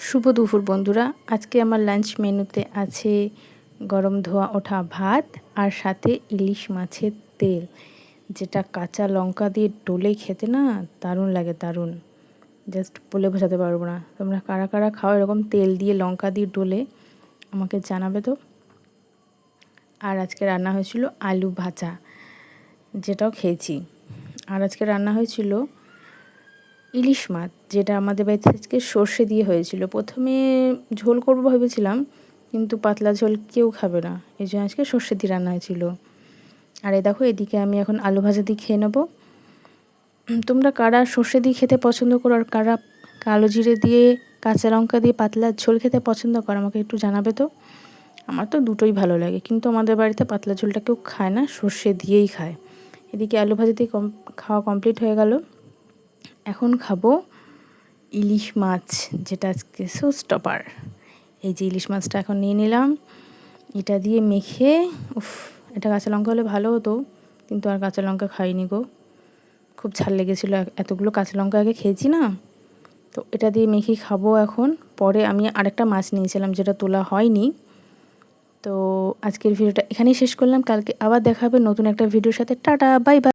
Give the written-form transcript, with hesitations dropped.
শুভ দুপুর বন্ধুরা। আজকে আমার লাঞ্চ মেনুতে আছে গরম ধোয়া ওঠা ভাত আর সাথে ইলিশ মাছের তেল, যেটা কাঁচা লঙ্কা দিয়ে ডলে খেতে না দারুণ লাগে, দারুণ, জাস্ট বলে বোঝাতে পারবো না। তোমরা কারা কারা খাও এরকম তেল দিয়ে লঙ্কা দিয়ে ডলে, আমাকে জানাবে তো। আর আজকে রান্না হয়েছিল আলু ভাজা, যেটাও খেয়েছি। আর আজকে রান্না হয়েছিল ইলিশ মাছ, যেটা আমাদের বাড়িতে আজকে সর্ষে দিয়ে হয়েছিল। প্রথমে ঝোল করবো ভেবেছিলাম, কিন্তু পাতলা ঝোল কেউ খাবে না, এই জন্য আজকে সর্ষে দিয়ে রান্না হয়েছিল। আর এই দেখো, এদিকে আমি এখন আলু ভাজা দিয়ে খেয়ে নেবো। তোমরা কারা সর্ষে দিয়ে খেতে পছন্দ করো আর কারা কালো জিরে দিয়ে কাঁচা লঙ্কা দিয়ে পাতলা ঝোল খেতে পছন্দ করো, আমাকে একটু জানাবে তো। আমার তো দুটোই ভালো লাগে, কিন্তু আমাদের বাড়িতে পাতলা ঝোলটা কেউ খায় না, সর্ষে দিয়েই খায়। এদিকে আলু ভাজা দিয়ে খাওয়া কমপ্লিট হয়ে গেল। এখন খাবো ইলিশ মাছ, যেটা আজকে শোস্টপার। এই যে ইলিশ মাছটা এখন নিয়ে নিলাম, এটা দিয়ে মেখে, এটা কাঁচা লঙ্কা হলে ভালো হতো, কিন্তু আর কাঁচা লঙ্কা খাইনি গো, খুব ঝাল লেগেছিলো। এতগুলো কাঁচা লঙ্কা আগে খেয়েছি না, তো এটা দিয়ে মেখে খাবো এখন। পরে আমি আরেকটা মাছ নিয়েছিলাম, যেটা তোলা হয়নি। তো আজকের ভিডিওটা এখানেই শেষ করলাম, কালকে আবার দেখা হবে নতুন একটা ভিডিওর সাথে। Tata, bye bye.